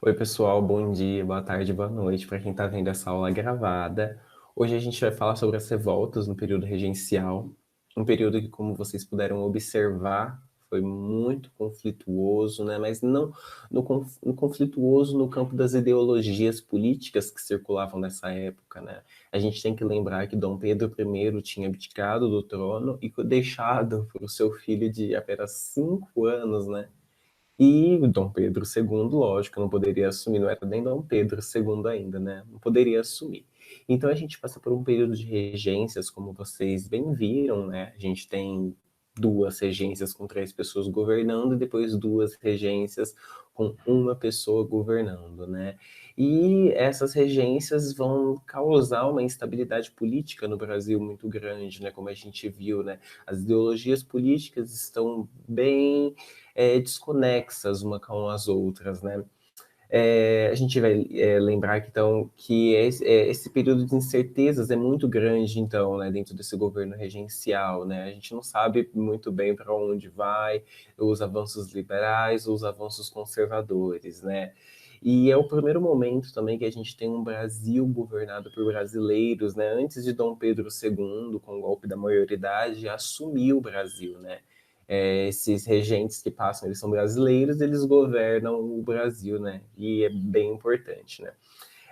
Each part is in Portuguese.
Oi, pessoal, bom dia, boa tarde, boa noite para quem está vendo essa aula gravada. Hoje a gente vai falar sobre as revoltas no período regencial, um período que, como vocês puderam observar, foi muito conflituoso, né? Mas não no conflituoso no campo das ideologias políticas que circulavam nessa época, né? A gente tem que lembrar que Dom Pedro I tinha abdicado do trono e deixado para o seu filho de apenas 5 anos, né? E Dom Pedro II, lógico, não poderia assumir, não era nem Dom Pedro II ainda, né? Não poderia assumir. Então a gente passa por um período de regências, como vocês bem viram, né? A gente tem 2 regências com 3 pessoas governando e depois 2 regências com uma pessoa governando, né? E essas regências vão causar uma instabilidade política no Brasil muito grande, né? Como a gente viu, né? As ideologias políticas estão bem desconexas uma com as outras, né? A gente vai lembrar que, então, que esse período de incertezas é muito grande, então, né, dentro desse governo regencial, né? A gente não sabe muito bem para onde vai os avanços liberais ou os avanços conservadores, né? E é o primeiro momento também que a gente tem um Brasil governado por brasileiros, né? Antes de Dom Pedro II, com o golpe da maioridade, assumir o Brasil, né? Esses regentes que passam, eles são brasileiros, eles governam o Brasil, né? E é bem importante, né?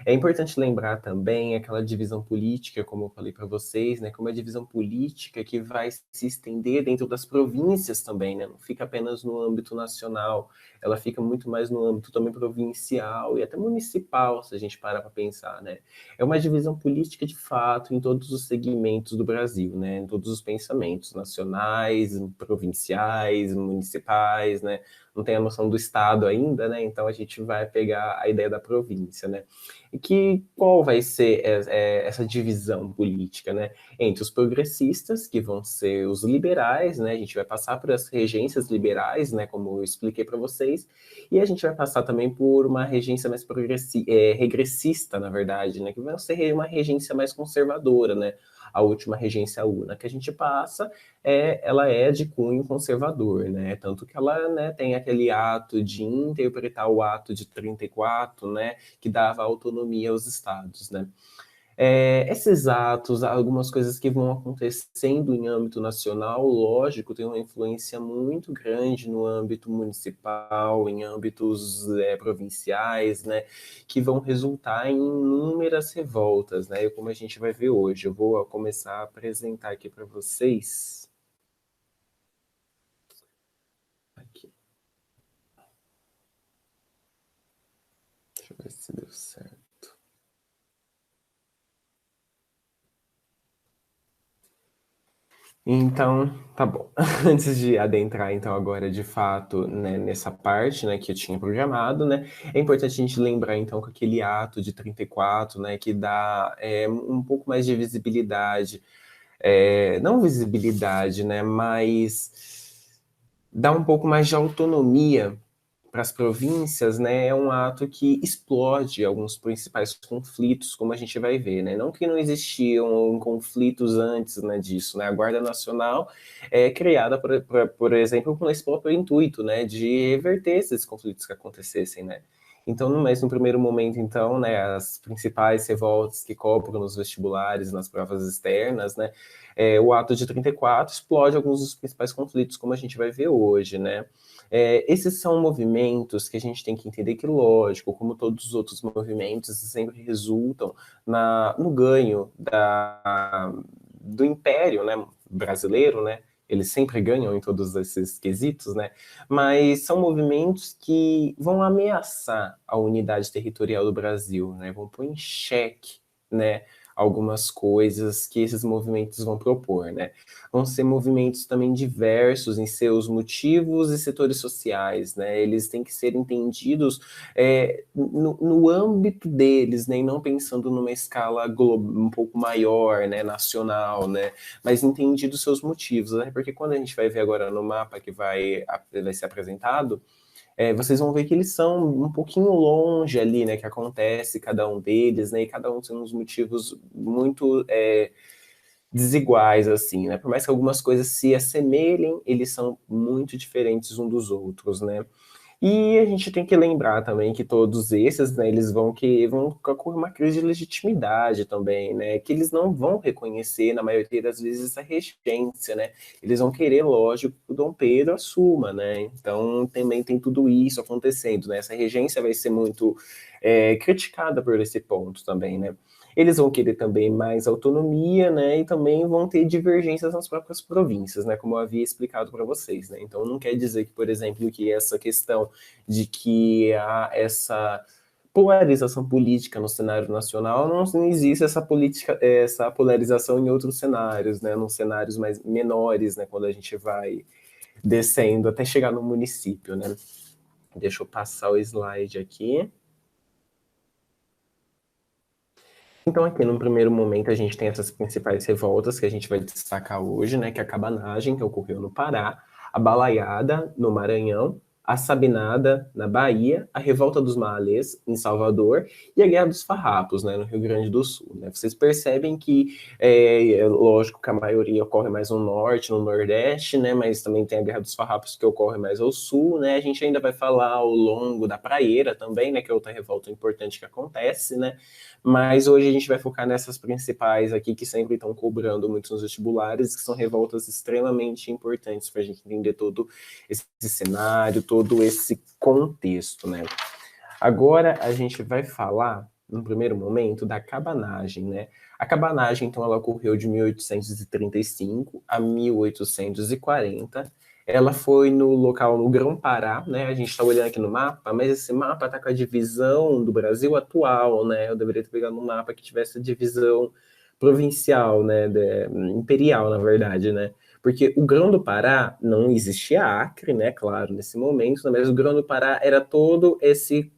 É importante lembrar também aquela divisão política, como eu falei para vocês, né, que é uma divisão política que vai se estender dentro das províncias também, né, não fica apenas no âmbito nacional, ela fica muito mais no âmbito também provincial e até municipal, se a gente parar para pensar, né. É uma divisão política de fato em todos os segmentos do Brasil, né, em todos os pensamentos nacionais, provinciais, municipais, né, não tem a noção do estado ainda, né, então a gente vai pegar a ideia da província, né. E qual vai ser essa divisão política, né? Entre os progressistas, que vão ser os liberais, né? A gente vai passar por as regências liberais, né? Como eu expliquei para vocês, e a gente vai passar também por uma regência mais regressista, na verdade, né? Que vai ser uma regência mais conservadora, né? A última regência una que a gente passa, ela é de cunho conservador, né? Tanto que ela, né, tem aquele ato de interpretar o ato de 34, né? Que dava autonomia aos estados, né? Esses atos, algumas coisas que vão acontecendo em âmbito nacional, lógico, tem uma influência muito grande no âmbito municipal, em âmbitos provinciais, né, que vão resultar em inúmeras revoltas, né, como a gente vai ver hoje. Eu vou começar a apresentar aqui para vocês. Aqui. Deixa eu ver se deu certo. Então, tá bom. Antes de adentrar, então, agora de fato, né, nessa parte, né, que eu tinha programado, né, é importante a gente lembrar, então, que aquele ato de 34, né, que dá um pouco mais de visibilidade, não visibilidade, né, mas dá um pouco mais de autonomia para as províncias, né, é um ato que explode alguns principais conflitos, como a gente vai ver, né? Não que não existiam conflitos antes, né, disso, né? A Guarda Nacional é criada, por exemplo, com esse próprio intuito, né, de reverter esses conflitos que acontecessem, né? Então, mas no primeiro momento, então, né, as principais revoltas que cobram nos vestibulares, nas provas externas, né, o ato de 34 explode alguns dos principais conflitos, como a gente vai ver hoje, né? Esses são movimentos que a gente tem que entender que, lógico, como todos os outros movimentos, sempre resultam no ganho do império, né, brasileiro, né? Eles sempre ganham em todos esses quesitos, né? Mas são movimentos que vão ameaçar a unidade territorial do Brasil, né? Vão pôr em xeque, né, algumas coisas que esses movimentos vão propor, né? Vão ser movimentos também diversos em seus motivos e setores sociais, né? Eles têm que ser entendidos no âmbito deles, né? E não pensando numa escala um pouco maior, né? Nacional, né? Mas entendidos seus motivos, né? Porque quando a gente vai ver agora no mapa que vai ser apresentado, vocês vão ver que eles são um pouquinho longe ali, né? Que acontece cada um deles, né? E cada um tem uns motivos muito desiguais, assim, né? Por mais que algumas coisas se assemelhem, eles são muito diferentes um dos outros, né? E a gente tem que lembrar também que todos esses, né, eles vão ocorrer uma crise de legitimidade também, né, que eles não vão reconhecer, na maioria das vezes, essa regência, né, eles vão querer, lógico, que o Dom Pedro assuma, né, então também tem tudo isso acontecendo, né, essa regência vai ser muito criticada por esse ponto também, né. Eles vão querer também mais autonomia, né, e também vão ter divergências nas próprias províncias, né, como eu havia explicado para vocês, né. Então não quer dizer que, por exemplo, que essa questão de que há essa polarização política no cenário nacional, não existe essa política, essa polarização em outros cenários, né, nos cenários mais menores, né, quando a gente vai descendo até chegar no município, né. Deixa eu passar o slide aqui. Então, aqui no primeiro momento, a gente tem essas principais revoltas que a gente vai destacar hoje, né? Que é a cabanagem, que ocorreu no Pará, a balaiada, no Maranhão, a sabinada, na Bahia, a revolta dos Malês, em Salvador, e a Guerra dos Farrapos, né? No Rio Grande do Sul, né? Vocês percebem que, lógico que a maioria ocorre mais no norte, no nordeste, né? Mas também tem a Guerra dos Farrapos que ocorre mais ao sul, né? A gente ainda vai falar ao longo da Praieira também, né? Que é outra revolta importante que acontece, né? Mas hoje a gente vai focar nessas principais aqui que sempre estão cobrando muito nos vestibulares, que são revoltas extremamente importantes para a gente entender todo esse cenário, todo esse contexto, né? Agora a gente vai falar, no primeiro momento, da cabanagem, né? A cabanagem, então, ela ocorreu de 1835 a 1840. Ela foi no local no Grão-Pará, né? A gente está olhando aqui no mapa, mas esse mapa está com a divisão do Brasil atual, né? Eu deveria ter pegado um mapa que tivesse a divisão provincial, né? Imperial, na verdade, né? Porque o Grão do Pará não existia Acre, né? Claro, nesse momento, né? Mas o Grão do Pará era todo esse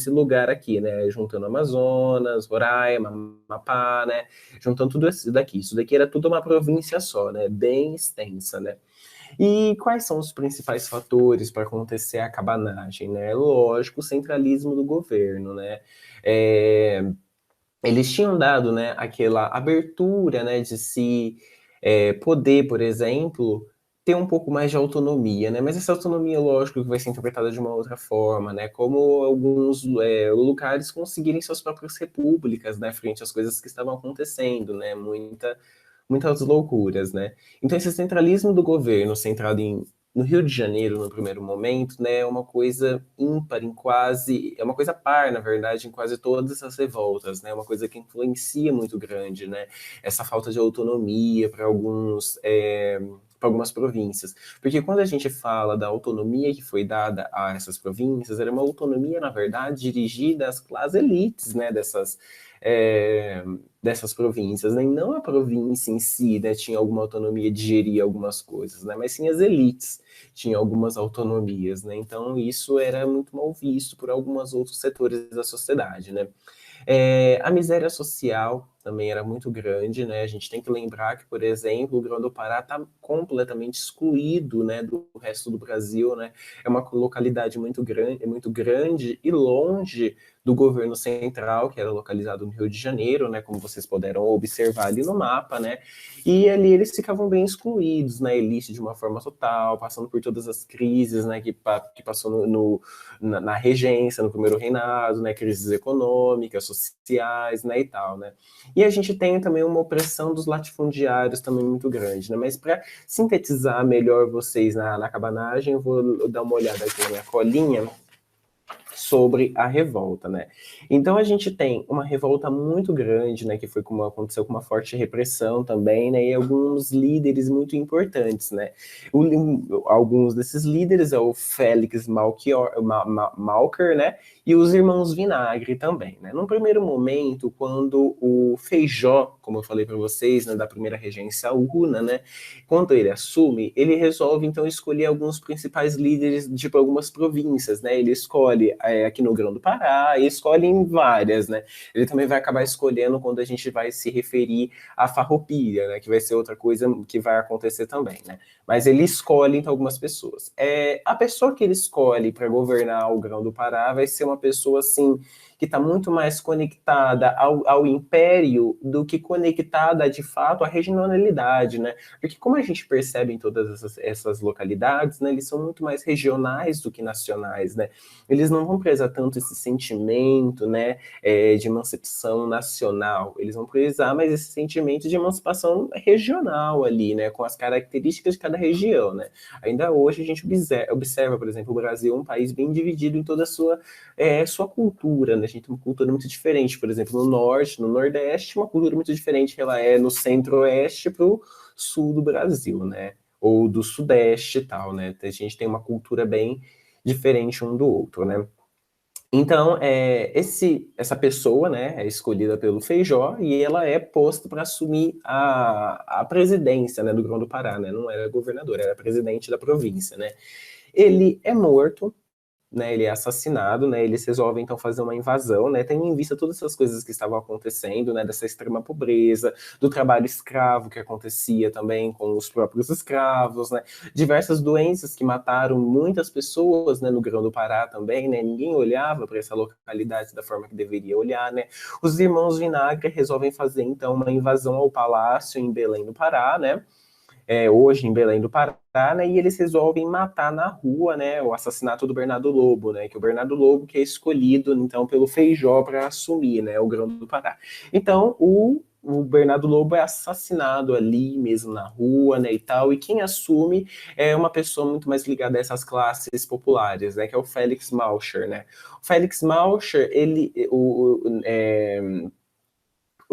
lugar aqui, né? Juntando Amazonas, Roraima, Amapá, né? Juntando tudo isso daqui. Isso daqui era tudo uma província só, né? Bem extensa, né? E quais são os principais fatores para acontecer a cabanagem, né? Lógico, o centralismo do governo, né? Eles tinham dado, né, aquela abertura, né, de se poder, por exemplo, ter um pouco mais de autonomia, né? Mas essa autonomia, lógico, que vai ser interpretada de uma outra forma, né? Como alguns lugares conseguirem suas próprias repúblicas, né, frente às coisas que estavam acontecendo, né? Muitas loucuras, né? Então, esse centralismo do governo centrado no Rio de Janeiro, no primeiro momento, né, é uma coisa ímpar em quase, é uma coisa par, na verdade, em quase todas essas revoltas, né, uma coisa que influencia muito grande, né, essa falta de autonomia para para algumas províncias. Porque quando a gente fala da autonomia que foi dada a essas províncias, era uma autonomia, na verdade, dirigida às elites, né, é, dessas províncias, né? E não a província em si, né, tinha alguma autonomia de gerir algumas coisas, né, mas sim as elites tinham algumas autonomias, né, então isso era muito mal visto por alguns outros setores da sociedade, né. A miséria social também era muito grande, né? A gente tem que lembrar que, por exemplo, o Grão do Pará está completamente excluído, né, do resto do Brasil, né? É uma localidade muito grande e longe do governo central, que era localizado no Rio de Janeiro, né? Como vocês puderam observar ali no mapa, né? E ali eles ficavam bem excluídos na elite de uma forma total, passando por todas as crises, né? Que passou na regência, no primeiro reinado, né? Crises econômicas, sociais, né? E tal, né? E a gente tem também uma opressão dos latifundiários também muito grande, né? Mas para sintetizar melhor vocês na cabanagem, eu vou dar uma olhada aqui na minha colinha sobre a revolta, né? Então a gente tem uma revolta muito grande, né, que foi como aconteceu com uma forte repressão também, né, e alguns líderes muito importantes, né? Alguns desses líderes é o Félix Malcher, né, e os irmãos Vinagre também, né? Num primeiro momento, quando o Feijó, como eu falei para vocês, né, da primeira regência Una, né, quando ele assume, ele resolve então escolher alguns principais líderes de tipo, algumas províncias, né? Ele escolhe aqui no Grão do Pará e escolhe em várias, né? Ele também vai acabar escolhendo quando a gente vai se referir à farroupilha, né? Que vai ser outra coisa que vai acontecer também, né? Mas ele escolhe então algumas pessoas. A pessoa que ele escolhe para governar o Grão do Pará vai ser uma pessoa assim que está muito mais conectada ao império do que conectada, de fato, à regionalidade, né? Porque como a gente percebe em todas essas localidades, né, eles são muito mais regionais do que nacionais, né? Eles não vão prezar tanto esse sentimento, né, de emancipação nacional, eles vão prezar mais esse sentimento de emancipação regional ali, né, com as características de cada região, né? Ainda hoje a gente observa, por exemplo, o Brasil é um país bem dividido em toda a sua cultura, né? A gente tem uma cultura muito diferente, por exemplo, no norte, no nordeste, uma cultura muito diferente que ela é no centro-oeste para o sul do Brasil, né? Ou do sudeste e tal, né? A gente tem uma cultura bem diferente um do outro, né? Então, essa pessoa, né, é escolhida pelo Feijó e ela é posta para assumir a presidência, né, do Grão do Pará, né? Não era governador, era presidente da província, né? Ele é morto, né, ele é assassinado, né, eles resolvem então fazer uma invasão, né, tendo em vista todas essas coisas que estavam acontecendo, né, dessa extrema pobreza, do trabalho escravo que acontecia também com os próprios escravos, né, diversas doenças que mataram muitas pessoas, né, no Grão do Pará também, né, ninguém olhava para essa localidade da forma que deveria olhar, né, os irmãos Vinagre resolvem fazer então uma invasão ao palácio em Belém do Pará, né, hoje em Belém do Pará, né, e eles resolvem matar na rua, né, o assassinato do Bernardo Lobo, né, que o Bernardo Lobo que é escolhido então pelo Feijó para assumir, né, o Grão do Pará. Então o Bernardo Lobo é assassinado ali mesmo na rua, né, e tal, e quem assume é uma pessoa muito mais ligada a essas classes populares, né, que é o Félix Malcher, né. O Félix Malcher,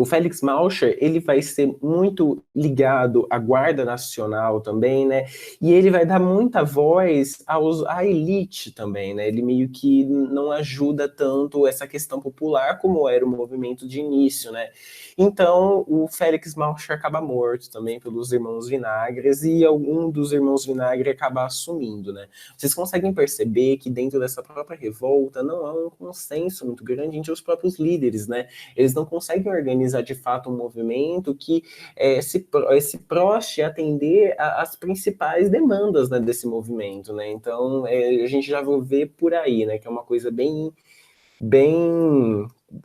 o Félix Malcher, ele vai ser muito ligado à Guarda Nacional também, né? E ele vai dar muita voz à elite também, né? Ele meio que não ajuda tanto essa questão popular como era o movimento de início, né? Então, o Félix Malcher acaba morto também pelos irmãos Vinagres e algum dos irmãos Vinagre acaba assumindo, né? Vocês conseguem perceber que dentro dessa própria revolta não há um consenso muito grande entre os próprios líderes, né? Eles não conseguem organizar de fato um movimento que se proste a atender às principais demandas, né, desse movimento, né? Então a gente já vê por aí, né, que é uma coisa bem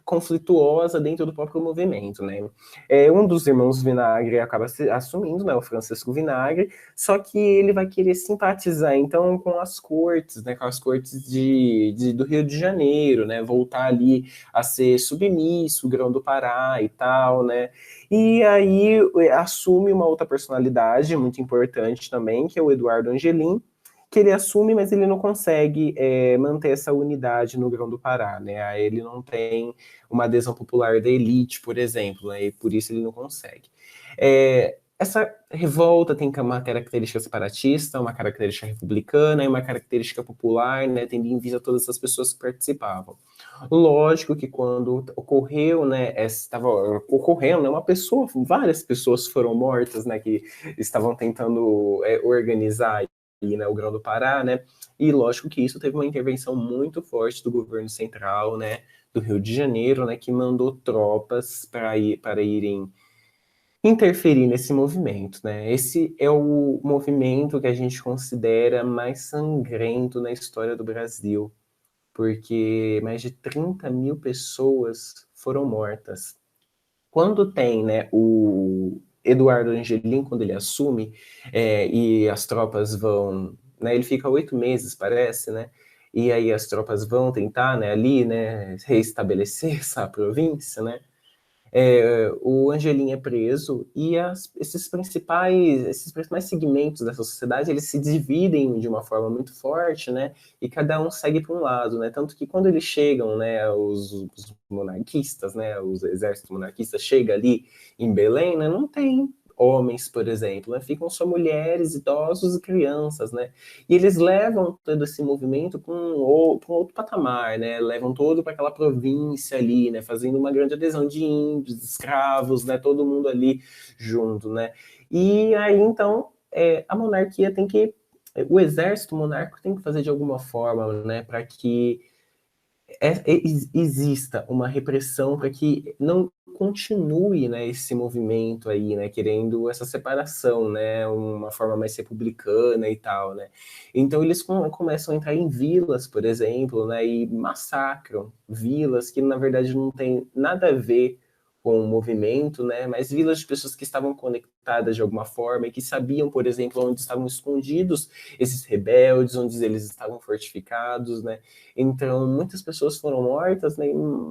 conflituosa dentro do próprio movimento, né? Um dos irmãos Vinagre acaba se assumindo, né, o Francisco Vinagre, só que ele vai querer simpatizar, então, com as cortes, né, com as cortes do Rio de Janeiro, né, voltar ali a ser submisso, o Grão do Pará e tal, né? E aí assume uma outra personalidade muito importante também, que é o Eduardo Angelim, que ele assume, mas ele não consegue manter essa unidade no Grão do Pará, né? Aí ele não tem uma adesão popular da elite, por exemplo, né? E por isso ele não consegue. Essa revolta tem uma característica separatista, uma característica republicana e uma característica popular, né? Tendo em vista todas as pessoas que participavam. Lógico que quando ocorreu, né? Estava ocorrendo, né? Várias pessoas foram mortas, né? Que estavam tentando organizar ali, né, o Grão do Pará, né? E lógico que isso teve uma intervenção muito forte do governo central, né, do Rio de Janeiro, né, que mandou tropas para irem interferir nesse movimento, né? Esse é o movimento que a gente considera mais sangrento na história do Brasil, porque mais de 30 mil pessoas foram mortas. Quando tem, né, o Eduardo Angelim, quando ele assume, e as tropas vão, né, ele fica 8 meses, parece, né, e aí as tropas vão tentar, né, ali, né, reestabelecer essa província, né, o Angelim é preso e esses principais segmentos dessa sociedade, eles se dividem de uma forma muito forte, né? E cada um segue para um lado, né? Tanto que quando eles chegam, né, os monarquistas, né, os exércitos monarquistas chegam ali em Belém, né, não tem homens, por exemplo, né? Ficam só mulheres, idosos e crianças, né? E eles levam todo esse movimento para um outro patamar, né? Levam todo para aquela província ali, né? Fazendo uma grande adesão de índios, de escravos, né? Todo mundo ali junto, né? E aí, então, a monarquia o exército monárquico tem que fazer de alguma forma, né? Para que exista uma repressão para que não continue, né, esse movimento aí, né, querendo essa separação, né, uma forma mais republicana e tal, né. Então eles começam a entrar em vilas, por exemplo, né, e massacram vilas que na verdade não tem nada a ver com o movimento, né, mas vilas de pessoas que estavam conectadas de alguma forma e que sabiam, por exemplo, onde estavam escondidos esses rebeldes, onde eles estavam fortificados, né. Então, muitas pessoas foram mortas, né,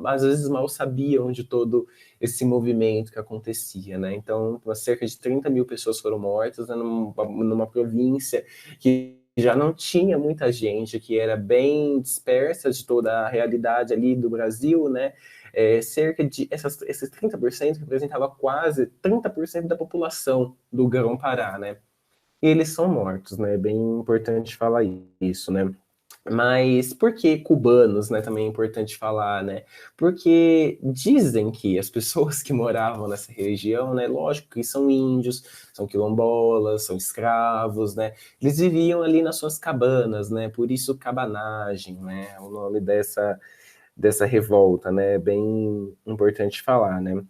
às vezes mal sabiam de todo esse movimento que acontecia, né? Então, cerca de 30 mil pessoas foram mortas, né, numa província que já não tinha muita gente, que era bem dispersa de toda a realidade ali do Brasil, né? Cerca de esses 30% representava quase 30% da população do Grão-Pará, né? E eles são mortos, né? É bem importante falar isso, né? Mas por que cubanos, né? Também é importante falar, né? Porque dizem que as pessoas que moravam nessa região, né? Lógico que são índios, são quilombolas, são escravos, né? Eles viviam ali nas suas cabanas, né? Por isso cabanagem, né? É o nome dessa revolta, né? É bem importante falar, né?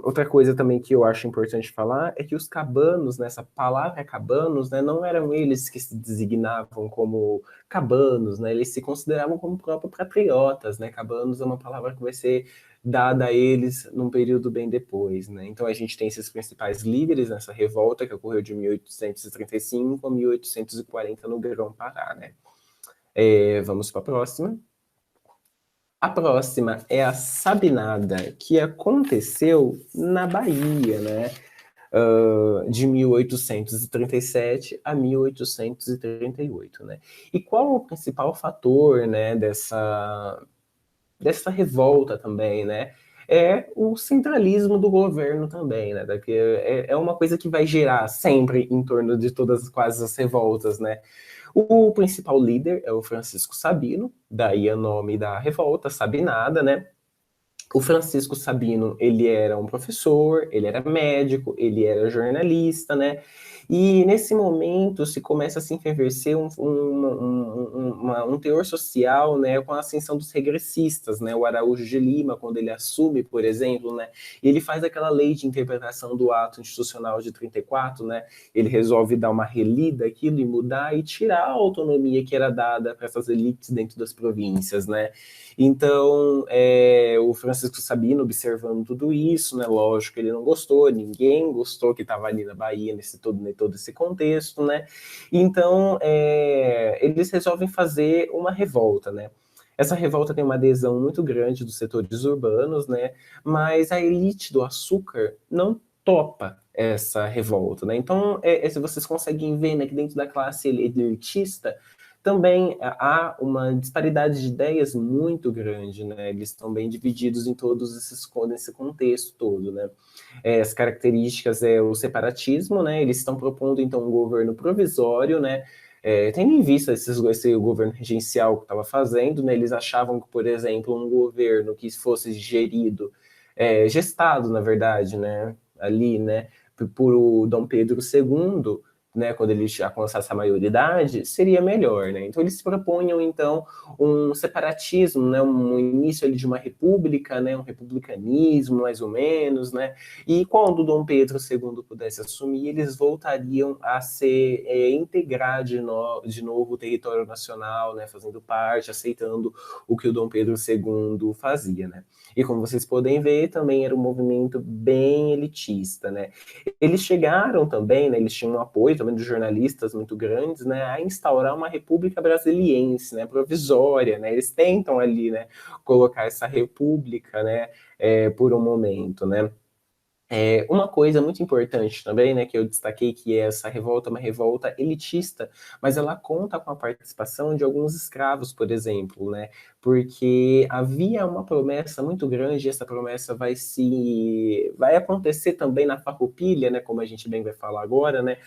Outra coisa também que eu acho importante falar é que os cabanos, nessa palavra cabanos, né, não eram eles que se designavam como cabanos, né, eles se consideravam como próprios patriotas, né, cabanos é uma palavra que vai ser dada a eles num período bem depois, né, então a gente tem esses principais líderes nessa revolta que ocorreu de 1835 a 1840 no Grão-Pará, né. Vamos para a próxima. A próxima é a Sabinada, que aconteceu na Bahia, né? De 1837 a 1838, né? E qual o principal fator, né, dessa revolta também, né? É o centralismo do governo também, né? Porque é uma coisa que vai gerar sempre em torno de todas quase as revoltas, né? O principal líder é o Francisco Sabino, daí o nome da revolta, Sabinada, né? O Francisco Sabino, ele era um professor, ele era médico, ele era jornalista, né? E nesse momento se começa a se enfervecer um teor social, né, com a ascensão dos regressistas, né? O Araújo de Lima, quando ele assume, por exemplo, né, ele faz aquela lei de interpretação do ato institucional de 34, né? Ele resolve dar uma relida aquilo e mudar e tirar a autonomia que era dada para essas elites dentro das províncias, né? Então, o Francisco Sabino observando tudo isso, né? Lógico que ele não gostou, ninguém gostou que estava ali na Bahia nesse todo esse contexto, né? Então, eles resolvem fazer uma revolta, né? Essa revolta tem uma adesão muito grande dos setores urbanos, né? Mas a elite do açúcar não topa essa revolta, né? Então, se vocês conseguem ver, né, que dentro da classe elitista também há uma disparidade de ideias muito grande, né? Eles estão bem divididos em todos nesse contexto todo, né? As características é o separatismo, né? Eles estão propondo então um governo provisório, né? Tendo em vista esse governo regencial que estava fazendo, né? Eles achavam que, por exemplo, um governo que fosse gerido, gestado, na verdade, né? Ali, né? Por o Dom Pedro II, né, quando ele já alcançasse a maioridade, seria melhor, né? Então eles propunham então um separatismo, né, um início ali de uma república, né, um republicanismo mais ou menos, né? E quando Dom Pedro II pudesse assumir, eles voltariam a integrar de novo o território nacional, né, fazendo parte, aceitando o que o Dom Pedro II fazia, né? E como vocês podem ver, também era um movimento bem elitista, né? Eles chegaram também, né, eles tinham um apoio também dos jornalistas muito grandes, né, a instaurar uma república brasiliense, né, provisória, né, eles tentam ali, né, colocar essa república, né, por um momento, né. Uma coisa muito importante também, né, que eu destaquei, que essa revolta é uma revolta elitista, mas ela conta com a participação de alguns escravos, por exemplo, né, porque havia uma promessa muito grande, e essa promessa vai acontecer também na Farroupilha, né, como a gente bem vai falar agora, né,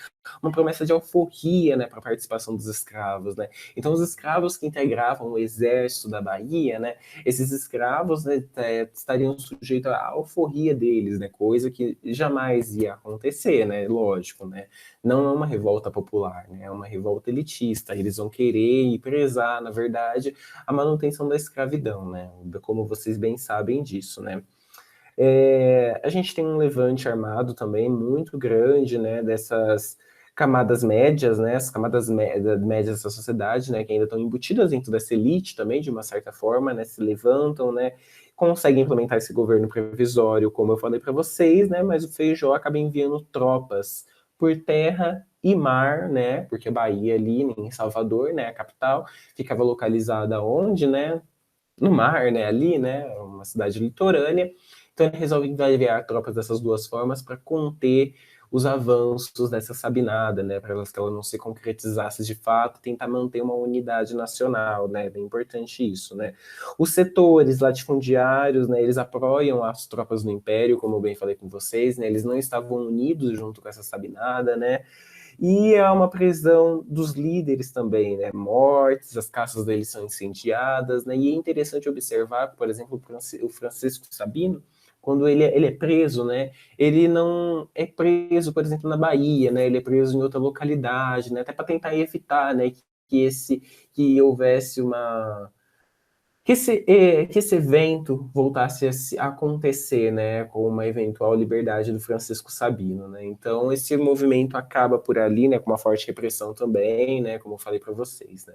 uma promessa de alforria, né, para a participação dos escravos, né. Então, os escravos que integravam o exército da Bahia, né, esses escravos, né, estariam sujeitos à alforria deles, né, coisa que jamais ia acontecer, né, lógico, né. Não é uma revolta popular, né, é uma revolta elitista. Eles vão querer e prezar, na verdade, a manutenção da escravidão, né, como vocês bem sabem disso, né. A gente tem um levante armado também muito grande, né, dessas camadas médias, né, as camadas médias dessa sociedade, né, que ainda estão embutidas dentro dessa elite também, de uma certa forma, né, se levantam, né, conseguem implementar esse governo provisório, como eu falei para vocês, né, mas o Feijó acaba enviando tropas por terra e mar, né, porque a Bahia ali, em Salvador, né, a capital, ficava localizada onde, né, no mar, né, ali, né, uma cidade litorânea. Então ele resolve enviar tropas dessas duas formas para conter os avanços dessa Sabinada, né, para que ela não se concretizasse de fato, tentar manter uma unidade nacional, né, é bem importante isso, né. Os setores latifundiários, né, eles apoiam as tropas do Império, como eu bem falei com vocês, né, eles não estavam unidos junto com essa Sabinada, né, e há uma prisão dos líderes também, né? Mortes, as casas deles são incendiadas, né? E é interessante observar, por exemplo, o Francisco Sabino, quando ele é preso, né? Ele não é preso, por exemplo, na Bahia, né? Ele é preso em outra localidade, né? Até para tentar evitar, né? Que houvesse uma que esse evento voltasse a acontecer, né, com uma eventual liberdade do Francisco Sabino, né? Então esse movimento acaba por ali, né, com uma forte repressão também, né, como eu falei para vocês, né?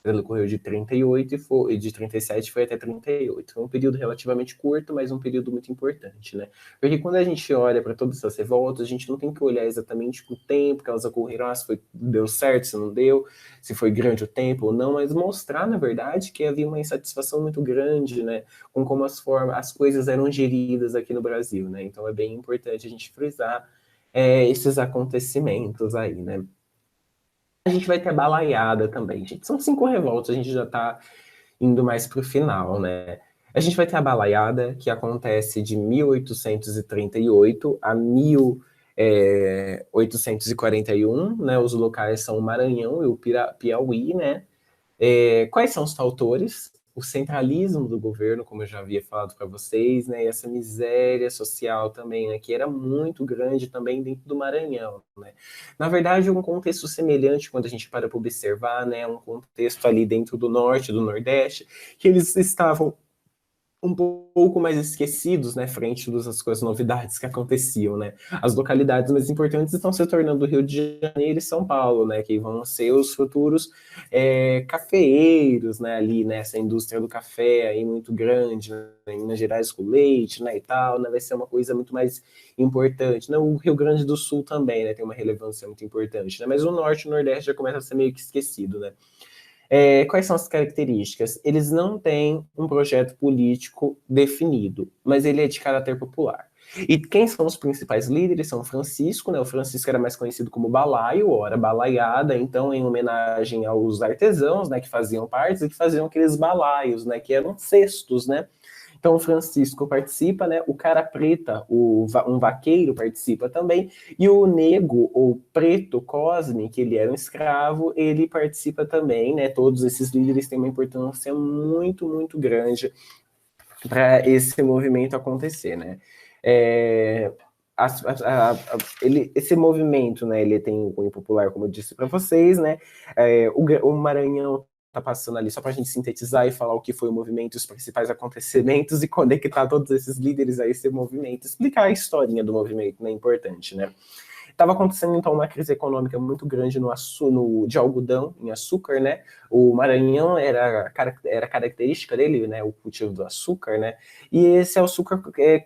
Ele ocorreu de 38 e de 37 foi até 38. Foi um período relativamente curto, mas um período muito importante, né? Porque quando a gente olha para todas essas revoltas, a gente não tem que olhar exatamente o tempo que elas ocorreram, se foi, deu certo, se não deu, se foi grande o tempo ou não, mas mostrar, na verdade, que havia uma insatisfação muito grande, né, com como as coisas eram geridas aqui no Brasil, né? Então é bem importante a gente frisar esses acontecimentos aí, né? A gente vai ter a balaiada também, gente. São 5 revoltas, a gente já está indo mais para o final, né? A gente vai ter a balaiada, que acontece de 1838 a 1841, né? Os locais são o Maranhão e o Piauí, né? Quais são os autores? O centralismo do governo, como eu já havia falado para vocês, né, e essa miséria social também, né, que era muito grande também dentro do Maranhão, né. Na verdade, um contexto semelhante, quando a gente para observar, né, um contexto ali dentro do norte, do nordeste, que eles estavam um pouco mais esquecidos, né, frente a todas as novidades que aconteciam, né. As localidades mais importantes estão se tornando Rio de Janeiro e São Paulo, né, que vão ser os futuros cafeeiros, né, ali, né, essa indústria do café aí muito grande, né, em Minas Gerais com leite, né, e tal, né, vai ser uma coisa muito mais importante, né, o Rio Grande do Sul também, né, tem uma relevância muito importante, né, mas o Norte e o Nordeste já começa a ser meio que esquecido, né. Quais são as características? Eles não têm um projeto político definido, mas ele é de caráter popular. E quem são os principais líderes? São Francisco, né? O Francisco era mais conhecido como Balaio, ora balaiada, então em homenagem aos artesãos, né, que faziam partes e que faziam aqueles balaios, né, que eram cestos, né? Então o Francisco participa, né? O cara preta, um vaqueiro participa também, e o nego ou preto Cosme, que ele era um escravo, ele participa também, né? Todos esses líderes têm uma importância muito, muito grande para esse movimento acontecer, né? É, esse movimento, né, ele tem um cunho popular, como eu disse para vocês, né? O Maranhão está passando ali só para a gente sintetizar e falar o que foi o movimento, os principais acontecimentos e conectar todos esses líderes a esse movimento, explicar a historinha do movimento, né? Importante, né? Estava acontecendo, então, uma crise econômica muito grande de algodão, em açúcar, né? O Maranhão era característica dele, né? O cultivo do açúcar, né? E esse açúcar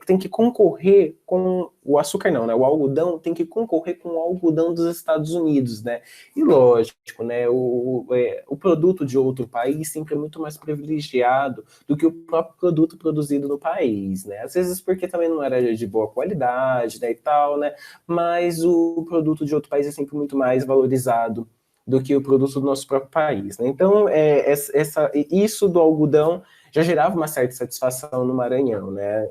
tem que concorrer com... O açúcar não, né? O algodão tem que concorrer com o algodão dos Estados Unidos, né? E lógico, né? O produto de outro país sempre é muito mais privilegiado do que o próprio produto produzido no país, né? Às vezes porque também não era de boa qualidade, né, e tal, né? Mas o produto de outro país é sempre muito mais valorizado do que o produto do nosso próprio país, né? Então, isso do algodão já gerava uma certa satisfação no Maranhão, né?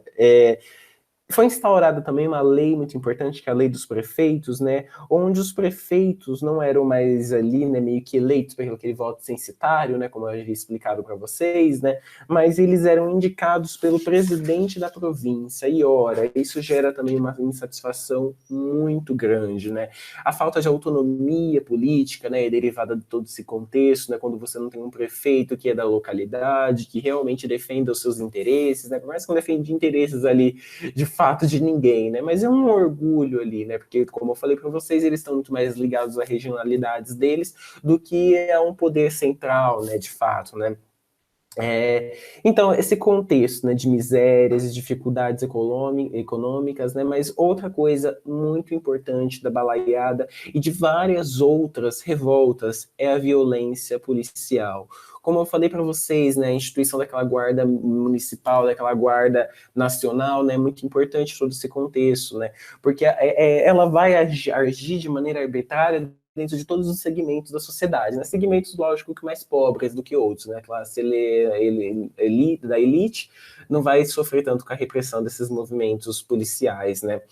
Foi instaurada também uma lei muito importante, que é a lei dos prefeitos, né, onde os prefeitos não eram mais ali, né, meio que eleitos pelo aquele voto censitário, né, como eu havia explicado para vocês, né, mas eles eram indicados pelo presidente da província. E ora, isso gera também uma insatisfação muito grande, né? A falta de autonomia política, né, é derivada de todo esse contexto, né, quando você não tem um prefeito que é da localidade, que realmente defenda os seus interesses, né, por mais que não defenda interesses ali de fato de ninguém, né? Mas é um orgulho ali, né? Porque, como eu falei para vocês, eles estão muito mais ligados às regionalidades deles do que a um poder central, né? De fato, né? Então, esse contexto, né, de misérias e dificuldades econômicas, né, mas outra coisa muito importante da balaiada e de várias outras revoltas é a violência policial. Como eu falei para vocês, né, a instituição daquela guarda municipal, daquela guarda nacional, né, é muito importante todo esse contexto, né, porque ela vai agir de maneira arbitrária dentro de todos os segmentos da sociedade, né? Segmentos, lógico, que mais pobres do que outros, né? A classe da elite não vai sofrer tanto com a repressão desses movimentos policiais, né?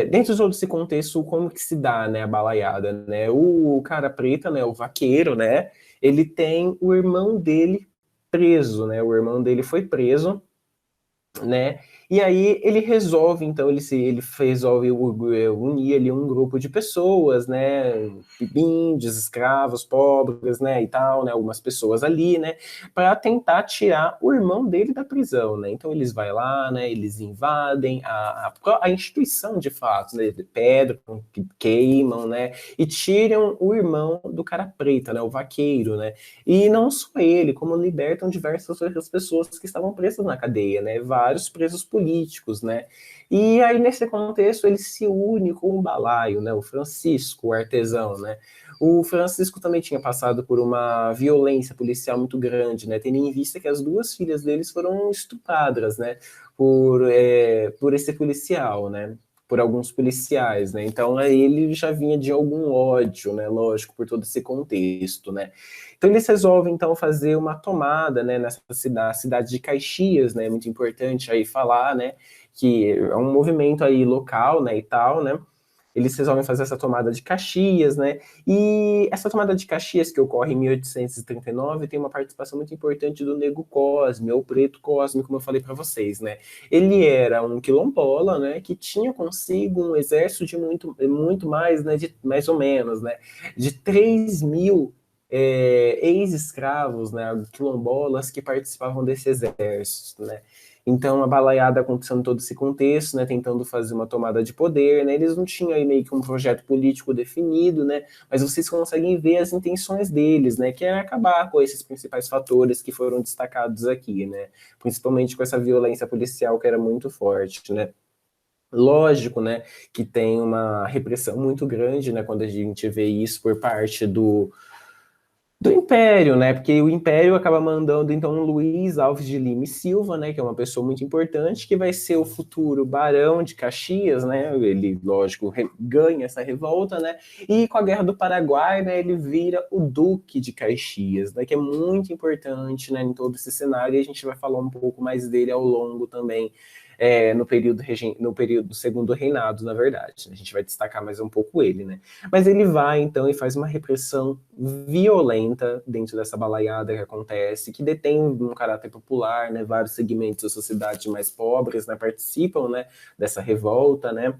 Dentro de todo esse contexto, como que se dá, né, a balaiada, né? O cara preta, né, o vaqueiro, né? Ele tem o irmão dele preso, né? O irmão dele foi preso, né? E aí ele resolve, então, ele resolve unir ali um grupo de pessoas, né? Índios, escravos, pobres, né? E tal, né? Algumas pessoas ali, né? Para tentar tirar o irmão dele da prisão, né? Então eles vão lá, né? Eles invadem a instituição de fato, né? Pedram, queimam, né? E tiram o irmão do cara preta, né? O vaqueiro, né? E não só ele, como libertam diversas outras pessoas que estavam presas na cadeia, né? Vários presos políticos, né? E aí, nesse contexto, ele se une com o balaio, né? O Francisco, o artesão, né? O Francisco também tinha passado por uma violência policial muito grande, né? Tendo em vista que as duas filhas deles foram estupradas, né? Por esse policial, né? Por alguns policiais, né? Então aí ele já vinha de algum ódio, né? Lógico, por todo esse contexto, né? Então eles resolvem então fazer uma tomada, né? Nessa cidade de Caxias, né? Muito importante aí falar, né? Que é um movimento aí local, né? E tal, né? Eles resolvem fazer essa tomada de Caxias, né? E essa tomada de Caxias, que ocorre em 1839, tem uma participação muito importante do Nego Cosme, ou Preto Cosme, como eu falei para vocês, né? Ele era um quilombola, né? Que tinha consigo um exército de muito mais, né? De, mais ou menos, né? De 3 mil ex-escravos, né? Quilombolas que participavam desse exército, né? Então, a balaiada acontecendo todo esse contexto, né, tentando fazer uma tomada de poder, né, eles não tinham aí meio que um projeto político definido, né, mas vocês conseguem ver as intenções deles, né, que é acabar com esses principais fatores que foram destacados aqui, né, principalmente com essa violência policial que era muito forte, né. Lógico, né, que tem uma repressão muito grande, né, quando a gente vê isso por parte do Império, né? Porque o Império acaba mandando então Luiz Alves de Lima e Silva, né? Que é uma pessoa muito importante, que vai ser o futuro Barão de Caxias, né? Ele, lógico, ganha essa revolta, né? E com a Guerra do Paraguai, né? Ele vira o Duque de Caxias, né? Que é muito importante, né? Em todo esse cenário. E a gente vai falar um pouco mais dele ao longo também. No período do segundo reinado, na verdade. A gente vai destacar mais um pouco ele, né? Mas ele vai, então, e faz uma repressão violenta dentro dessa balaiada que acontece, que detém um caráter popular, né? Vários segmentos da sociedade mais pobres, né? Participam, né? Dessa revolta, né?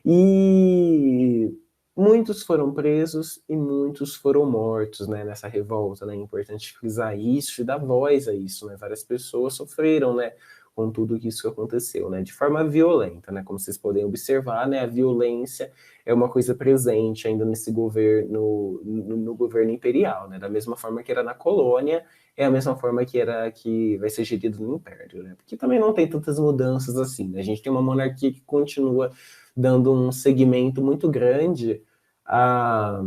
E muitos foram presos e muitos foram mortos, né? Nessa revolta, né? É importante frisar isso e dar voz a isso, né? Várias pessoas sofreram, né? Com tudo isso que aconteceu, né? De forma violenta, né? Como vocês podem observar, né? A violência é uma coisa presente ainda nesse governo, no governo imperial, né? Da mesma forma que era na colônia, é a mesma forma que vai ser gerido no império, né? Porque também não tem tantas mudanças assim, né? A gente tem uma monarquia que continua dando um segmento muito grande a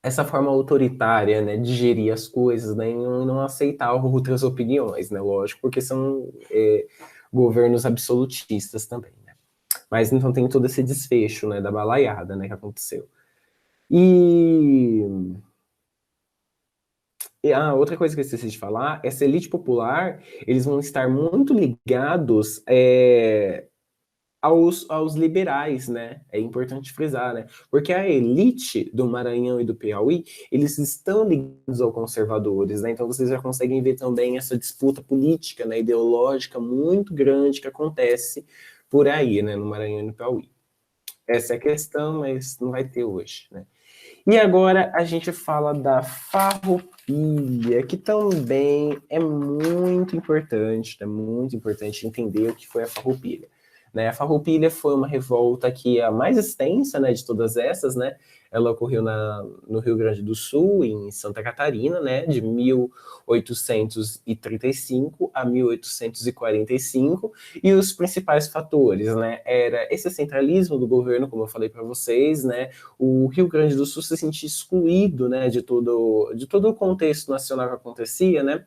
essa forma autoritária, né, de gerir as coisas, né, e não aceitar outras opiniões, né, lógico, porque são governos absolutistas também, né. Mas então tem todo esse desfecho, né, da balaiada, né, que aconteceu. E, outra coisa que eu esqueci de falar, essa elite popular, eles vão estar muito ligados aos liberais, né? É importante frisar, né? Porque a elite do Maranhão e do Piauí, eles estão ligados aos conservadores, né? Então vocês já conseguem ver também essa disputa política, né, ideológica muito grande que acontece por aí, né, no Maranhão e no Piauí. Essa é a questão, mas não vai ter hoje, né? E agora a gente fala da farroupilha, que também é muito importante entender o que foi a farroupilha. Né? A farroupilha foi uma revolta que é a mais extensa, né, de todas essas, né? Ela ocorreu no Rio Grande do Sul, em Santa Catarina, né, de 1835 a 1845, e os principais fatores, né, era esse centralismo do governo, como eu falei para vocês, né, o Rio Grande do Sul se sentia excluído, né, de todo o contexto nacional que acontecia, né,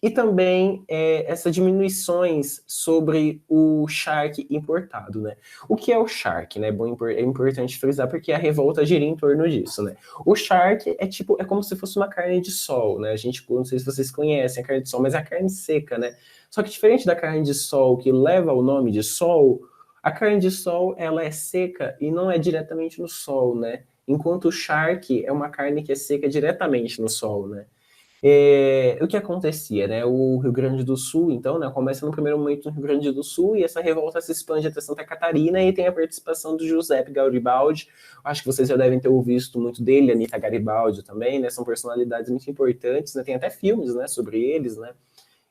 e também essas diminuições sobre o charque importado, né? O que é o charque, né? É importante frisar porque a revolta gira em torno disso, né? O charque é como se fosse uma carne de sol, né? A gente, não sei se vocês conhecem a carne de sol, mas é a carne seca, né? Só que diferente da carne de sol que leva o nome de sol, a carne de sol ela é seca e não é diretamente no sol, né? Enquanto o charque é uma carne que é seca diretamente no sol, né? O que acontecia, né? O Rio Grande do Sul, então, né, começa no primeiro momento no Rio Grande do Sul e essa revolta se expande até Santa Catarina e tem a participação do Giuseppe Garibaldi. Acho que vocês já devem ter ouvido muito dele, Anita Garibaldi também, né? São personalidades muito importantes, né? Tem até filmes, né, sobre eles, né?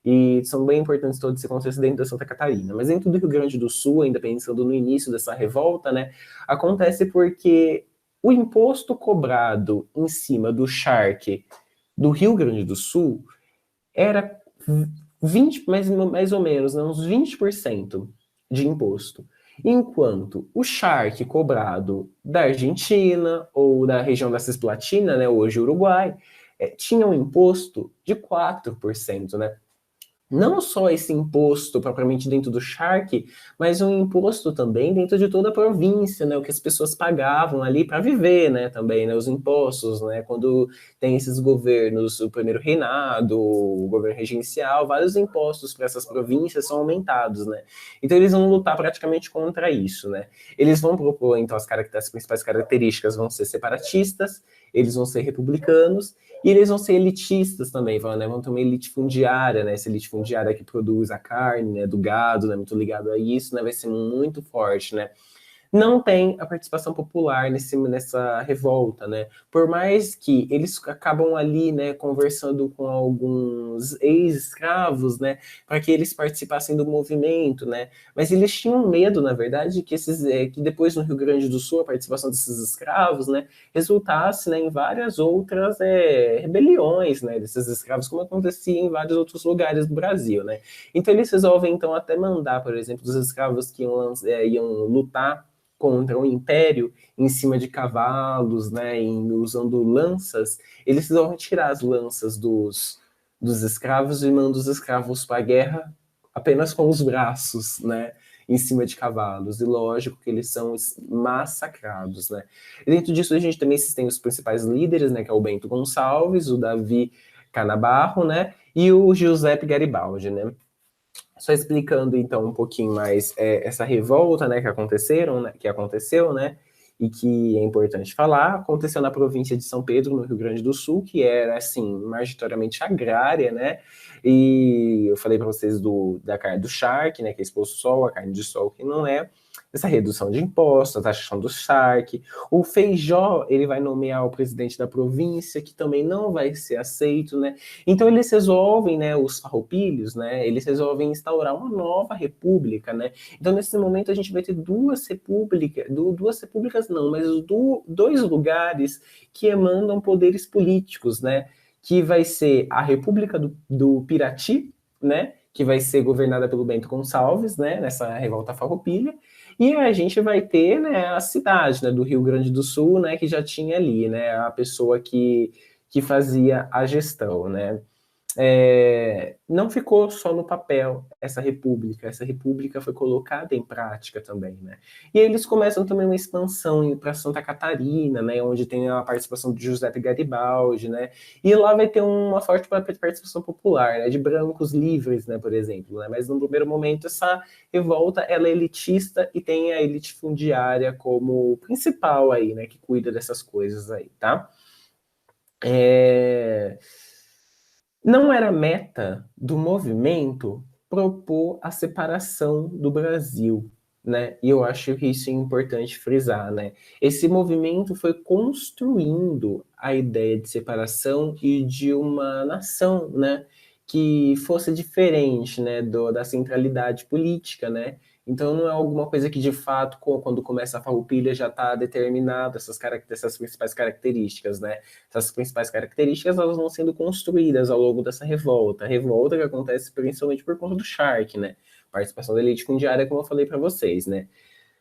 E são bem importantes todo esse contexto dentro da Santa Catarina. Mas dentro do Rio Grande do Sul, ainda pensando no início dessa revolta, né, acontece porque o imposto cobrado em cima do charque do Rio Grande do Sul era 20, mais ou menos, né, uns 20% de imposto. Enquanto o charque cobrado da Argentina ou da região da Cisplatina, né, hoje Uruguai, tinha um imposto de 4%, né? Não só esse imposto propriamente dentro do charque, mas um imposto também dentro de toda a província, né? O que as pessoas pagavam ali para viver, né? Também, né? Os impostos, né? Quando tem esses governos, o primeiro reinado, o governo regencial, vários impostos para essas províncias são aumentados, né? Então eles vão lutar praticamente contra isso, né? Eles vão propor, então, as principais características vão ser separatistas, eles vão ser republicanos, e eles vão ser elitistas também, vão ter uma elite fundiária, né? Essa elite fundiária que produz a carne, né, do gado, né, muito ligado a isso, né? Vai ser muito forte, né? Não tem a participação popular nessa revolta, né? Por mais que eles acabam ali, né, conversando com alguns ex-escravos, né, para que eles participassem do movimento, né? Mas eles tinham medo, na verdade, que depois no Rio Grande do Sul a participação desses escravos, né, resultasse, né, em várias outras rebeliões, né, desses escravos, como acontecia em vários outros lugares do Brasil, né? Então eles resolvem então até mandar, por exemplo, os escravos que iam lutar contra o império em cima de cavalos, né, usando lanças, eles vão tirar as lanças dos escravos e mandam os escravos para a guerra apenas com os braços, né, em cima de cavalos. E lógico que eles são massacrados, né. E dentro disso a gente também tem os principais líderes, né, que é o Bento Gonçalves, o Davi Canabarro, né, e o Giuseppe Garibaldi, né. Só explicando então um pouquinho mais essa revolta, né, que aconteceu, né, e que é importante falar, aconteceu na província de São Pedro, no Rio Grande do Sul, que era assim, majoritariamente agrária, né? E eu falei para vocês da carne do charque, né, que é exposto ao sol, a carne de sol que não é, essa redução de impostos, a taxação do charque. O Feijó, ele vai nomear o presidente da província, que também não vai ser aceito, né? Então eles resolvem, né, os farroupilhos, né, eles resolvem instaurar uma nova república, né? Então nesse momento a gente vai ter duas repúblicas não, mas dois lugares que emandam poderes políticos, né? Que vai ser a República do Pirati, né? Que vai ser governada pelo Bento Gonçalves, né? Nessa revolta farroupilha. E a gente vai ter, né, a cidade, né, do Rio Grande do Sul, né, que já tinha ali, né, a pessoa que fazia a gestão, né. não ficou só no papel essa república foi colocada em prática também, né? E aí eles começam também uma expansão para Santa Catarina, né, onde tem a participação de Giuseppe Garibaldi, né? E lá vai ter uma forte participação popular, né, de brancos livres, né, por exemplo, né? Mas no primeiro momento essa revolta ela é elitista e tem a elite fundiária como principal aí, né, que cuida dessas coisas aí, tá? Não era meta do movimento propor a separação do Brasil, né? E eu acho que isso é importante frisar, né? Esse movimento foi construindo a ideia de separação e de uma nação, né? Que fosse diferente, né? Da centralidade política, né? Então não é alguma coisa que de fato, quando começa a farroupilha, já está determinado essas principais características, né? Essas principais características elas vão sendo construídas ao longo dessa revolta. A revolta que acontece principalmente por conta do Shark, né? Participação da elite fundiária, como eu falei para vocês, né?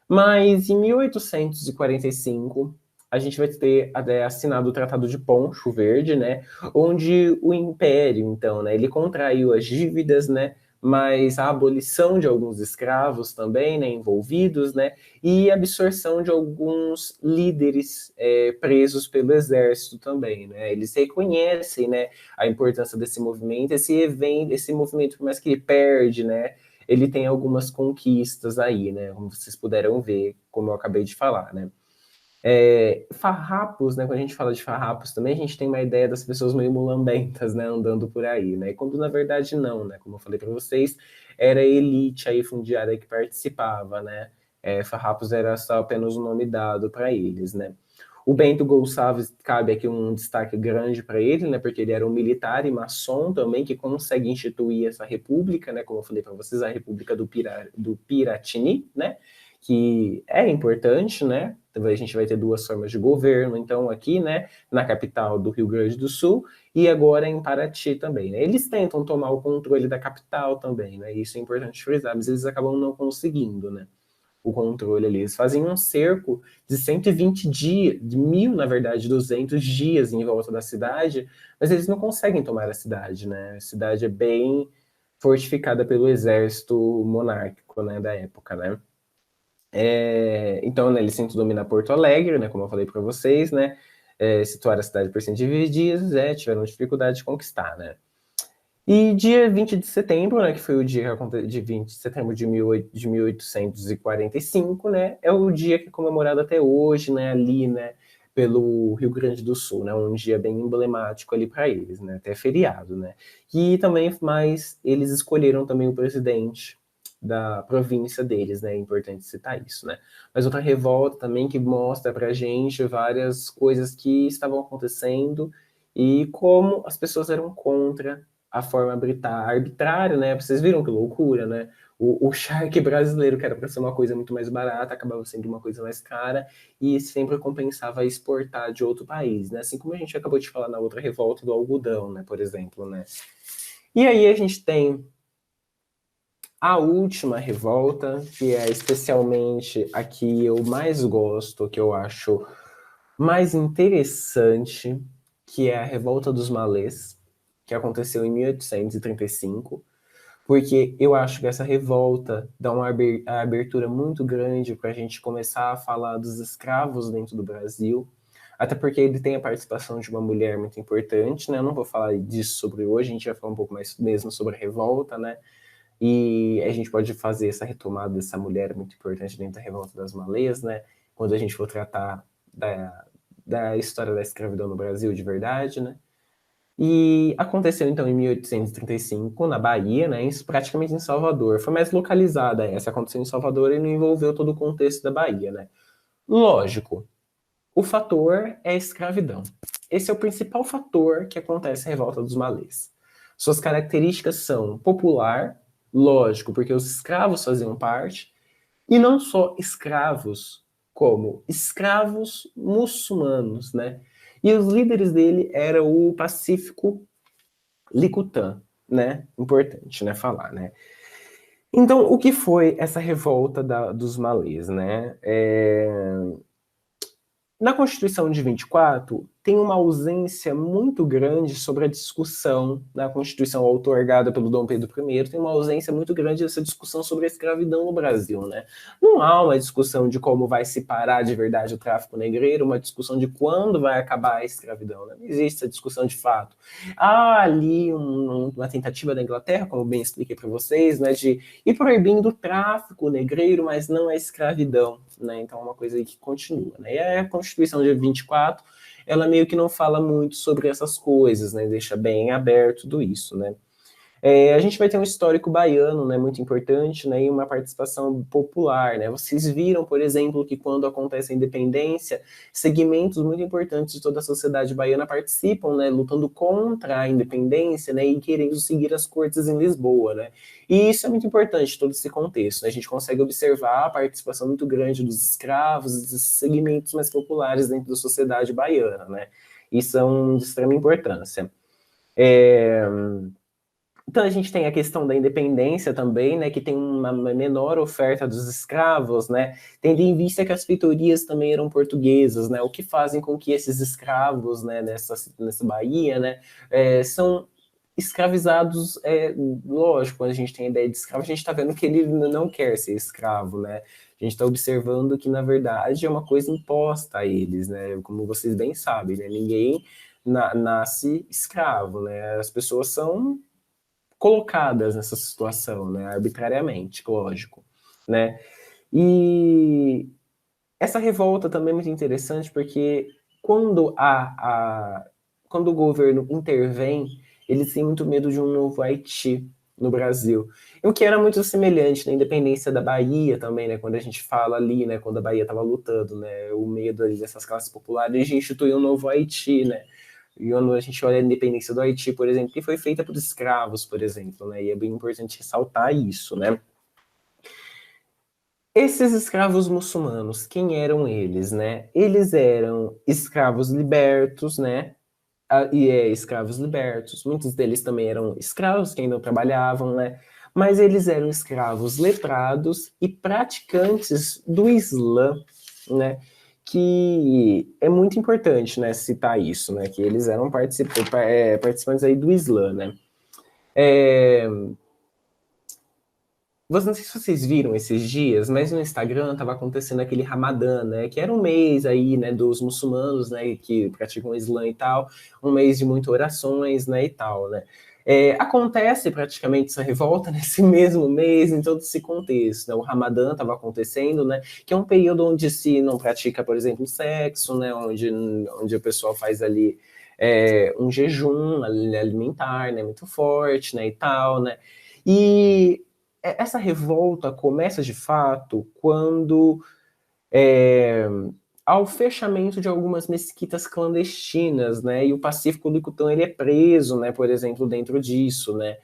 Mas em 1845 a gente vai ter assinado o Tratado de Poncho Verde, né? Onde o Império, então, né? Ele contraiu as dívidas, né? Mas a abolição de alguns escravos também, né? Envolvidos, né? E a absorção de alguns líderes presos pelo exército também, né? Eles reconhecem, né? A importância desse movimento, esse movimento, por mais que ele perde, né? Ele tem algumas conquistas aí, né? Como vocês puderam ver, como eu acabei de falar, né? Farrapos, né? Quando a gente fala de farrapos também, a gente tem uma ideia das pessoas meio mulambentas, né? Andando por aí, né? E quando na verdade não, né? Como eu falei para vocês, era a elite aí fundiária que participava, né? Farrapos era só apenas um nome dado para eles, né? O Bento Gonçalves, cabe aqui um destaque grande para ele, né, porque ele era um militar e maçom também, que consegue instituir essa república, né, como eu falei para vocês, a República do Piratini, né, que é importante, né, a gente vai ter duas formas de governo, então aqui, né, na capital do Rio Grande do Sul, e agora em Paraty também, né. Eles tentam tomar o controle da capital também, né, isso é importante frisar, mas eles acabam não conseguindo, né, o controle ali. Eles fazem um cerco de 120 dias, de 1000, na verdade, 200 dias em volta da cidade, mas eles não conseguem tomar a cidade, né? A cidade é bem fortificada pelo exército monárquico, né, da época, né? Então, né, eles tentam dominar Porto Alegre, né, como eu falei para vocês, né? Situar a cidade por 120 dias, tiveram dificuldade de conquistar, né? E dia 20 de setembro, né, que foi o dia de 20 de setembro de 1845, né, é o dia que é comemorado até hoje, né, ali, né, pelo Rio Grande do Sul, né, um dia bem emblemático ali para eles, né, até feriado, né. E também, mas eles escolheram também o presidente da província deles, né, é importante citar isso, né. Mas outra revolta também que mostra pra gente várias coisas que estavam acontecendo e como as pessoas eram contra a forma arbitrária, né? Vocês viram que loucura, né? O charque brasileiro, que era para ser uma coisa muito mais barata, acabava sendo uma coisa mais cara e sempre compensava exportar de outro país, né? Assim como a gente acabou de falar na outra revolta do algodão, né? Por exemplo, né? E aí a gente tem a última revolta, que é especialmente a que eu mais gosto, que eu acho mais interessante, que é a Revolta dos Malês, que aconteceu em 1835, porque eu acho que essa revolta dá uma abertura muito grande para a gente começar a falar dos escravos dentro do Brasil, até porque ele tem a participação de uma mulher muito importante, né? Eu não vou falar disso sobre hoje, a gente vai falar um pouco mais mesmo sobre a revolta, né? E a gente pode fazer essa retomada dessa mulher muito importante dentro da Revolta das Malês, né? Quando a gente for tratar da história da escravidão no Brasil de verdade, né? E aconteceu então em 1835 na Bahia, né? Praticamente em Salvador. Foi mais localizada essa, aconteceu em Salvador e não envolveu todo o contexto da Bahia, né? Lógico, o fator é a escravidão. Esse é o principal fator que acontece na Revolta dos Malês. Suas características são popular, lógico, porque os escravos faziam parte, e não só escravos, como escravos muçulmanos, né? E os líderes dele era o Pacífico Licutã, né? Importante, né? Falar, né? Então, o que foi essa revolta dos malês, né? Na Constituição de 24, tem uma ausência muito grande sobre a discussão na Constituição outorgada pelo Dom Pedro I, tem uma ausência muito grande dessa discussão sobre a escravidão no Brasil, né? Não há uma discussão de como vai se parar de verdade o tráfico negreiro, uma discussão de quando vai acabar a escravidão, né? Não existe essa discussão de fato. Há ali uma tentativa da Inglaterra, como bem expliquei para vocês, né, de ir proibindo o tráfico negreiro, mas não a escravidão, né? Então é uma coisa aí que continua, né? E a Constituição de 24, ela meio que não fala muito sobre essas coisas, né? Deixa bem aberto tudo isso, né? A gente vai ter um histórico baiano, né, muito importante, né, e uma participação popular, né. Vocês viram, por exemplo, que quando acontece a independência, segmentos muito importantes de toda a sociedade baiana participam, né, lutando contra a independência, né, e querendo seguir as cortes em Lisboa, né. E isso é muito importante, todo esse contexto, né. A gente consegue observar a participação muito grande dos escravos, dos segmentos mais populares dentro da sociedade baiana, né. Isso são de extrema importância. Então a gente tem a questão da independência também, né, que tem uma menor oferta dos escravos, né, tendo em vista que as feitorias também eram portuguesas, né, o que fazem com que esses escravos, né, nessa Bahia, né, são escravizados, lógico, quando a gente tem a ideia de escravo, a gente está vendo que ele não quer ser escravo, né, a gente está observando que, na verdade, é uma coisa imposta a eles, né, como vocês bem sabem, né, ninguém nasce escravo, né, as pessoas são colocadas nessa situação, né, arbitrariamente, lógico, né. E essa revolta também é muito interessante porque quando quando o governo intervém, eles têm muito medo de um novo Haiti no Brasil. O que era muito semelhante na independência da Bahia também, né, quando a gente fala ali, né, quando a Bahia estava lutando, né, o medo ali dessas classes populares de instituir um novo Haiti, né. E quando a gente olha a independência do Haiti, por exemplo, que foi feita por escravos, por exemplo, né? E é bem importante ressaltar isso, né? Esses escravos muçulmanos, quem eram eles, né? Eles eram escravos libertos, né? Escravos libertos. Muitos deles também eram escravos que ainda trabalhavam, né? Mas eles eram escravos letrados e praticantes do Islã, né? Que é muito importante, né, citar isso, né? Que eles eram participantes aí do Islã, né? Não sei se vocês viram esses dias, mas no Instagram estava acontecendo aquele Ramadã, né? Que era um mês aí, né, dos muçulmanos, né, que praticam o Islã e tal, um mês de muitas orações, né, e tal, né? Acontece praticamente essa revolta nesse mesmo mês, em todo esse contexto, né? O Ramadã estava acontecendo, né? Que é um período onde se não pratica, por exemplo, sexo, né? Onde o pessoal faz ali um jejum alimentar, né? Muito forte, né? E tal, né? E essa revolta começa de fato quando há o fechamento de algumas mesquitas clandestinas, né? E o Pacífico do Cutã ele é preso, né? Por exemplo, dentro disso, né?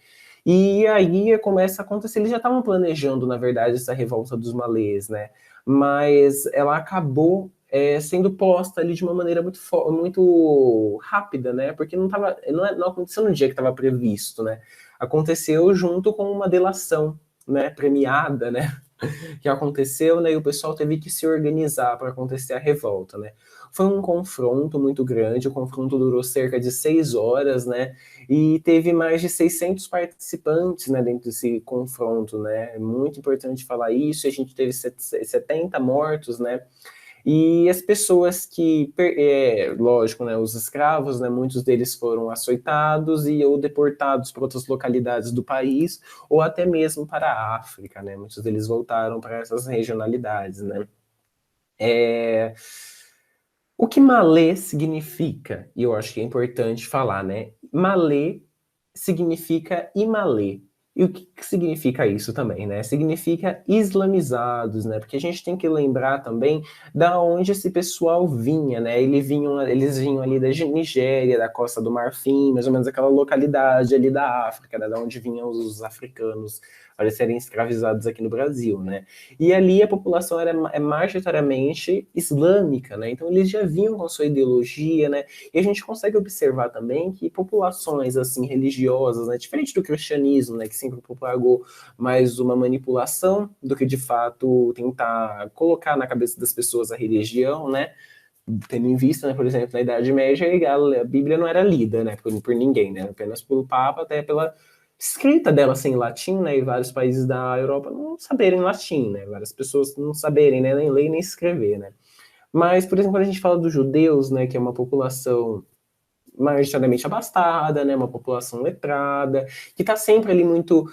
E aí começa a acontecer. Eles já estavam planejando, na verdade, essa revolta dos malês, né? Mas ela acabou sendo posta ali de uma maneira muito rápida, né? Porque não aconteceu no dia que estava previsto, né? Aconteceu junto com uma delação, né? Premiada, né? Que aconteceu, né? E o pessoal teve que se organizar para acontecer a revolta, né? Foi um confronto muito grande, o confronto durou cerca de 6 horas, né? E teve mais de 600 participantes, né, dentro desse confronto, né? É muito importante falar isso, a gente teve 70 mortos, né? E as pessoas lógico, né, os escravos, né, muitos deles foram açoitados ou deportados para outras localidades do país, ou até mesmo para a África, né, muitos deles voltaram para essas regionalidades, né. O que Malê significa? E eu acho que é importante falar, né, Malê significa Imalê. E o que significa isso também, né? Significa islamizados, né? Porque a gente tem que lembrar também da onde esse pessoal vinha, né? Eles vinham ali da Nigéria, da Costa do Marfim, mais ou menos aquela localidade ali da África, né? Da onde vinham os africanos para serem escravizados aqui no Brasil, né? E ali a população é majoritariamente islâmica, né? Então eles já vinham com a sua ideologia, né? E a gente consegue observar também que populações assim religiosas, né, diferente do cristianismo, né, que sempre propagou mais uma manipulação do que de fato tentar colocar na cabeça das pessoas a religião, né? tendo em vista, né, por exemplo, na Idade Média, a Bíblia não era lida, né, por ninguém, né, apenas pelo Papa, até pela escrita dela assim, em latim, né, e vários países da Europa não saberem latim, né, várias pessoas não saberem, né, nem ler nem escrever, né. Mas, por exemplo, quando a gente fala dos judeus, né, que é uma população majoritariamente abastada, né, uma população letrada, que está sempre ali muito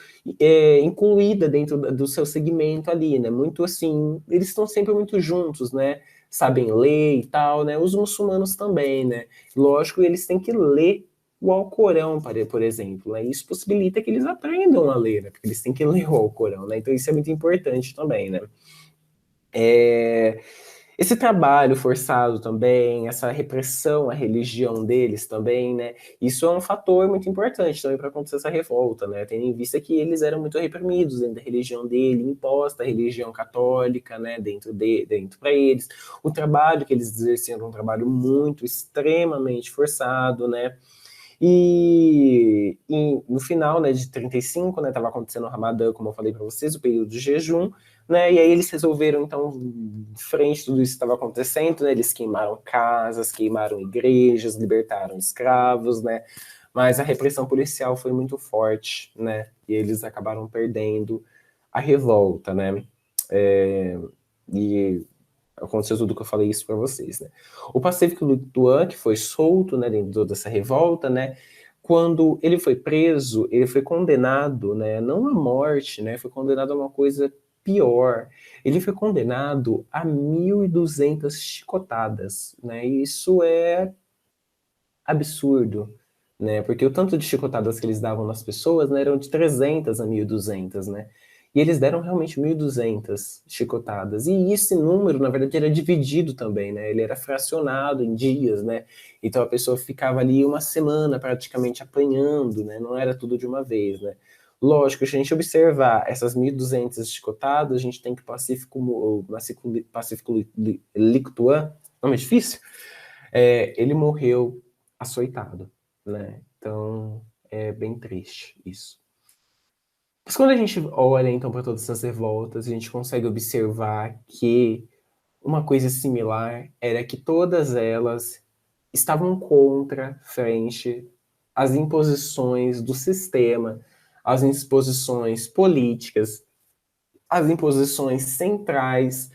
incluída dentro do seu segmento ali, né, muito assim, eles estão sempre muito juntos, né, sabem ler e tal, né, os muçulmanos também, né, lógico, eles têm que ler o Alcorão, por exemplo, né, isso possibilita que eles aprendam a ler, né, porque eles têm que ler o Alcorão, né, então isso é muito importante também, né. Esse trabalho forçado também, essa repressão à religião deles também, né? Isso é um fator muito importante também para acontecer essa revolta, né? Tendo em vista que eles eram muito reprimidos dentro da religião dele, imposta a religião católica, né? Dentro para eles. O trabalho que eles exerciam era um trabalho muito, extremamente forçado, né? E no final, né, de 35, né, estava acontecendo o Ramadã, como eu falei para vocês, o período de jejum, né, e aí eles resolveram, então, frente a tudo isso que estava acontecendo, né, eles queimaram casas, queimaram igrejas, libertaram escravos, né, mas a repressão policial foi muito forte, né, e eles acabaram perdendo a revolta, né, e aconteceu tudo que eu falei isso para vocês, né. O Pacífico Lituan, que foi solto, né, dentro dessa revolta, né, quando ele foi preso, ele foi condenado, né, não à morte, né, foi condenado a uma coisa pior. Ele foi condenado a 1.200 chicotadas, né, e isso é absurdo, né, porque o tanto de chicotadas que eles davam nas pessoas, né, eram de 300 a 1.200, né, e eles deram realmente 1.200 chicotadas, e esse número, na verdade, era dividido também, né, ele era fracionado em dias, né, então a pessoa ficava ali uma semana praticamente apanhando, né, não era tudo de uma vez, né. Lógico, se a gente observar essas 1.200 chicotadas, a gente tem que o Pacífico Lituan, nome é difícil, ele morreu açoitado, né? Então é bem triste isso. Mas quando a gente olha então para todas essas revoltas, a gente consegue observar que uma coisa similar era que todas elas estavam contra frente às imposições do sistema, às imposições políticas, às imposições centrais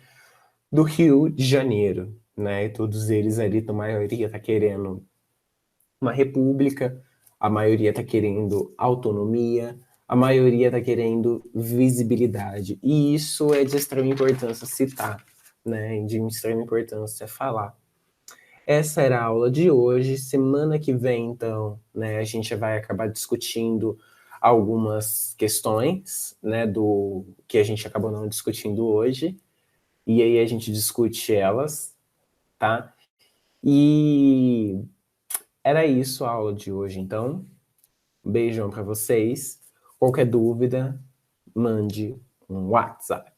do Rio de Janeiro, né? E todos eles ali, a maioria está querendo uma república, a maioria está querendo autonomia, a maioria está querendo visibilidade. E isso é de extrema importância citar, né? De extrema importância falar. Essa era a aula de hoje. Semana que vem, então, né, a gente vai acabar discutindo algumas questões, né, do que a gente acabou não discutindo hoje. E aí a gente discute elas, tá? E era isso a aula de hoje, então. Um beijão para vocês. Qualquer dúvida, mande um WhatsApp.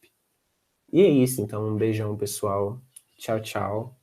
E é isso, então. Um beijão, pessoal. Tchau, tchau.